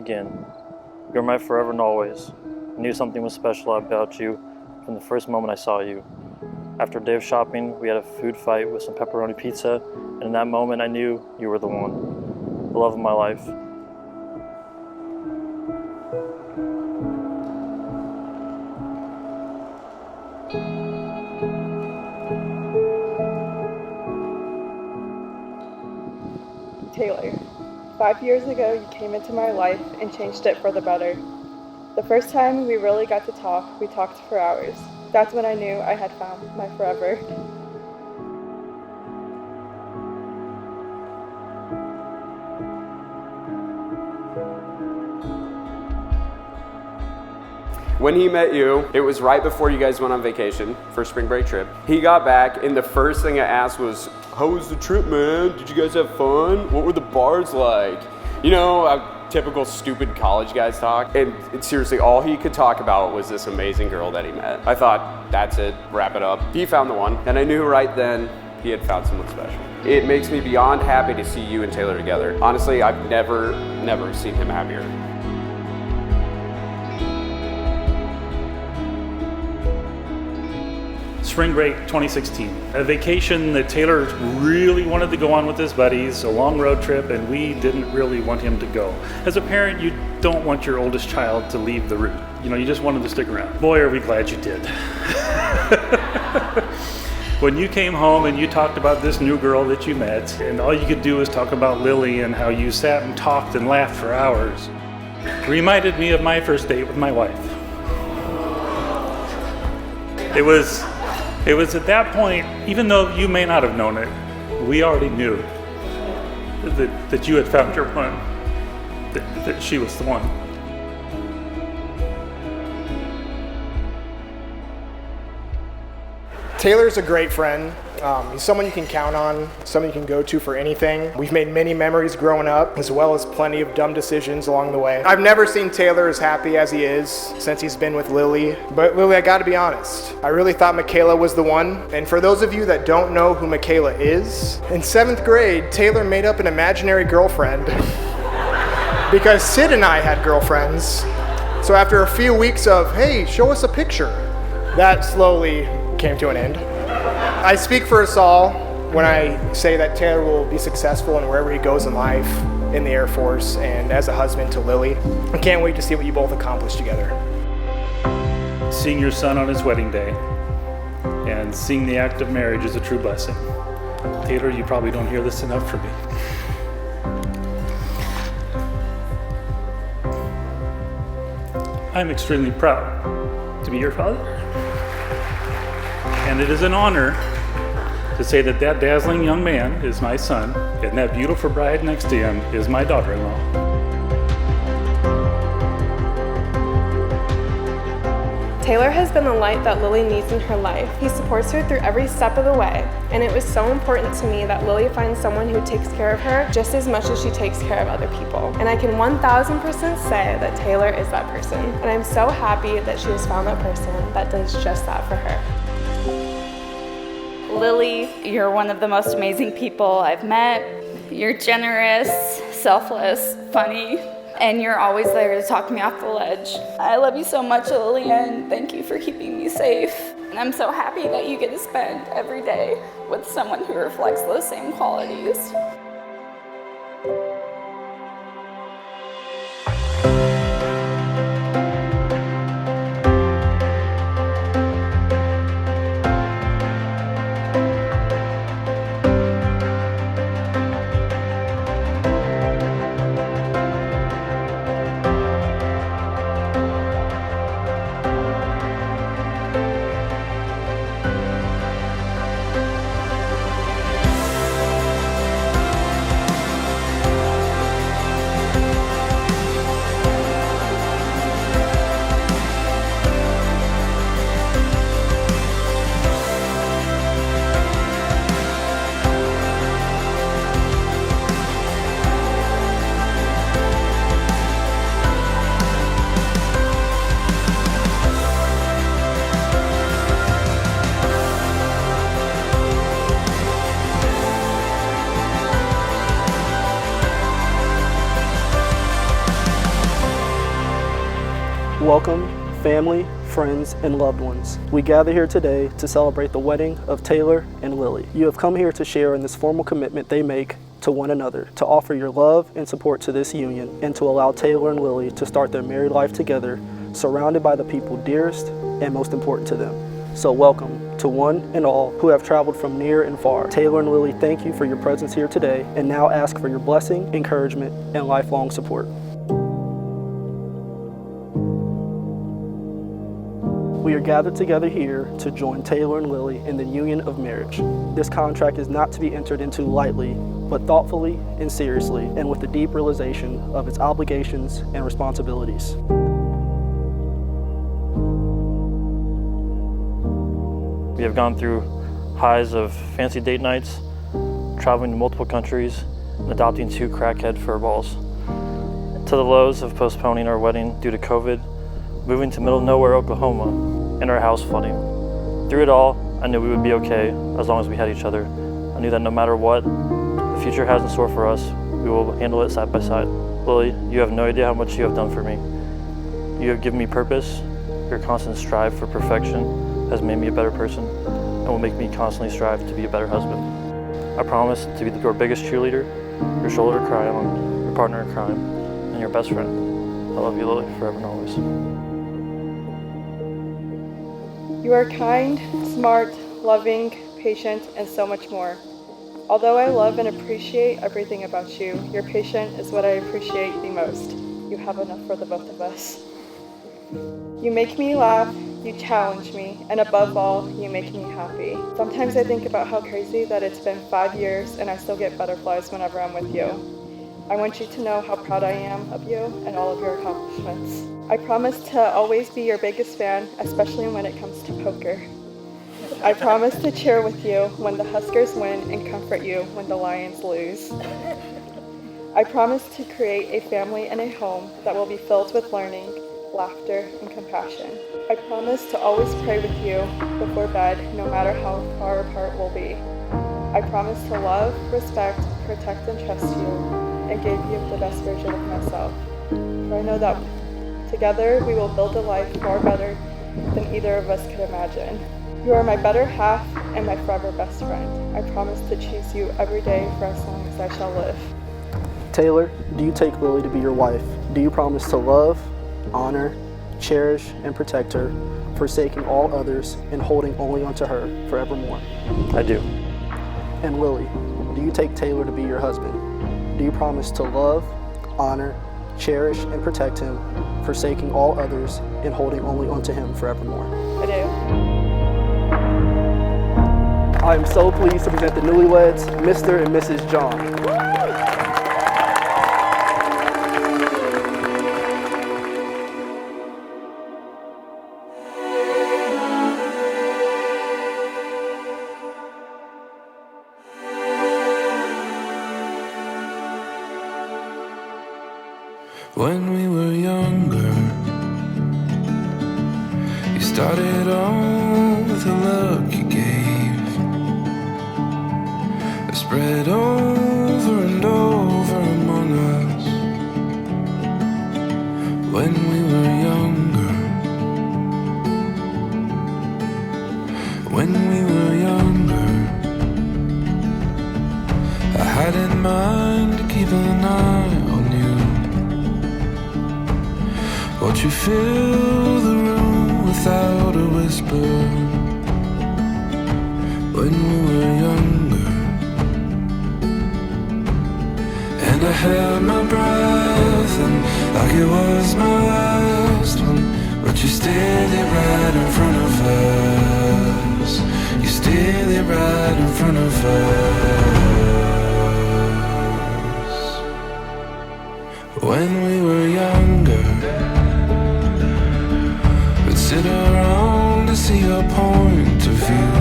begin. You're my forever and always. I knew something was special about you from the first moment I saw you. After a day of shopping, we had a food fight with some pepperoni pizza, and in that moment I knew you were the one, the love of my life. Taylor, 5 years ago you came into my life and changed it for the better. The first time we really got to talk, we talked for hours. That's when I knew I had found my forever. When he met you, it was right before you guys went on vacation for a spring break trip. He got back, and the first thing I asked was, "How was the trip, man? Did you guys have fun? What were the bars like?" You know, typical stupid college guys talk. And seriously, all he could talk about was this amazing girl that he met. I thought, that's it, wrap it up. He found the one, and I knew right then he had found someone special. It makes me beyond happy to see you and Taylor together. Honestly, I've never seen him happier. Spring break 2016, a vacation that Taylor really wanted to go on with his buddies, a long road trip, and we didn't really want him to go. As a parent, you don't want your oldest child to leave the route. You know, you just want him to stick around. Boy, are we glad you did. When you came home and you talked about this new girl that you met, and all you could do was talk about Lily and how you sat and talked and laughed for hours, it reminded me of my first date with my wife. It was at that point, even though you may not have known it, we already knew that you had found your one, that she was the one. Taylor's a great friend. He's someone you can count on, someone you can go to for anything. We've made many memories growing up, as well as plenty of dumb decisions along the way. I've never seen Taylor as happy as he is since he's been with Lily. But Lily, I gotta be honest, I really thought Michaela was the one. And for those of you that don't know who Michaela is, in 7th grade, Taylor made up an imaginary girlfriend because Sid and I had girlfriends. So after a few weeks of, hey, show us a picture, that slowly came to an end. I speak for us all when I say that Taylor will be successful in wherever he goes in life, in the Air Force, and as a husband to Lily. I can't wait to see what you both accomplish together. Seeing your son on his wedding day and seeing the act of marriage is a true blessing. Taylor, you probably don't hear this enough from me. I'm extremely proud to be your father. And it is an honor to say that that dazzling young man is my son, and that beautiful bride next to him is my daughter-in-law. Taylor has been the light that Lily needs in her life. He supports her through every step of the way, and it was so important to me that Lily finds someone who takes care of her just as much as she takes care of other people. And I can 1000% say that Taylor is that person. And I'm so happy that she has found that person that does just that for her. Lily, you're one of the most amazing people I've met. You're generous, selfless, funny, and you're always there to talk me off the ledge. I love you so much, Lily, and thank you for keeping me safe. And I'm so happy that you get to spend every day with someone who reflects those same qualities. Welcome, family, friends, and loved ones. We gather here today to celebrate the wedding of Taylor and Lily. You have come here to share in this formal commitment they make to one another, to offer your love and support to this union, and to allow Taylor and Lily to start their married life together, surrounded by the people dearest and most important to them. So welcome to one and all who have traveled from near and far. Taylor and Lily, thank you for your presence here today, and now ask for your blessing, encouragement, and lifelong support. We are gathered together here to join Taylor and Lily in the union of marriage. This contract is not to be entered into lightly, but thoughtfully and seriously, and with the deep realization of its obligations and responsibilities. We have gone through highs of fancy date nights, traveling to multiple countries, and adopting 2 crackhead furballs, to the lows of postponing our wedding due to COVID, moving to middle of nowhere Oklahoma, and our house flooding. Through it all, I knew we would be okay as long as we had each other. I knew that no matter what the future has in store for us, we will handle it side by side. Lily, you have no idea how much you have done for me. You have given me purpose. Your constant strive for perfection has made me a better person and will make me constantly strive to be a better husband. I promise to be your biggest cheerleader, your shoulder to cry on, your partner in crime, and your best friend. I love you, Lily, forever and always. You are kind, smart, loving, patient, and so much more. Although I love and appreciate everything about you, your patience is what I appreciate the most. You have enough for the both of us. You make me laugh, you challenge me, and above all, you make me happy. Sometimes I think about how crazy that it's been 5 years and I still get butterflies whenever I'm with you. I want you to know how proud I am of you and all of your accomplishments. I promise to always be your biggest fan, especially when it comes to poker. I promise to cheer with you when the Huskers win and comfort you when the Lions lose. I promise to create a family and a home that will be filled with learning, laughter, and compassion. I promise to always pray with you before bed, no matter how far apart we'll be. I promise to love, respect, protect, and trust you, and give you the best version of myself. For I know that together we will build a life far better than either of us could imagine. You are my better half and my forever best friend. I promise to choose you every day for as long as I shall live. Taylor, do you take Lily to be your wife? Do you promise to love, honor, cherish, and protect her, forsaking all others and holding only onto her forevermore? I do. And Lily, do you take Taylor to be your husband? Do you promise to love, honor, cherish, and protect him, forsaking all others and holding only onto him forevermore? I do. I am so pleased to present the newlyweds, Mr. and Mrs. John. When we were younger, you started on with a look you gave, spread over and over among us. When we were younger, when we were younger, I had in mind to keep an eye on you. Watch you fill the room without a whisper. When we were younger, and I held my breath, and like it was my last one, but you stared it right in front of us. You stared it right in front of us. When we were younger, sit around to see your point of view.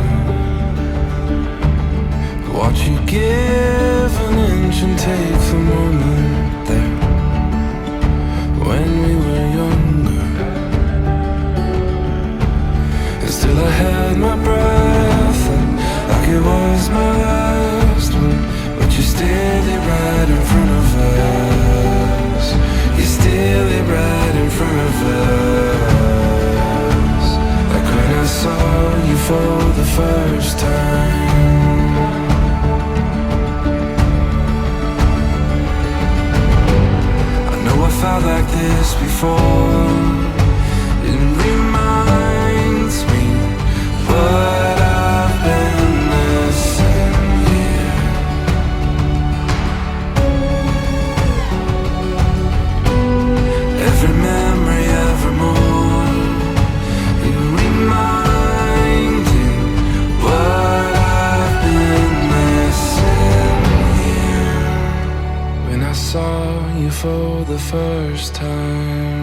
Watch you give an inch and take the moment there. When we were younger, and still I had my breath, and like it was my last one, but you stared it right in front of us. You stared it right in front of us. this before. It reminds me what I've been missing here. Every memory, evermore, it reminding what I've been missing here. When I saw you for the first time,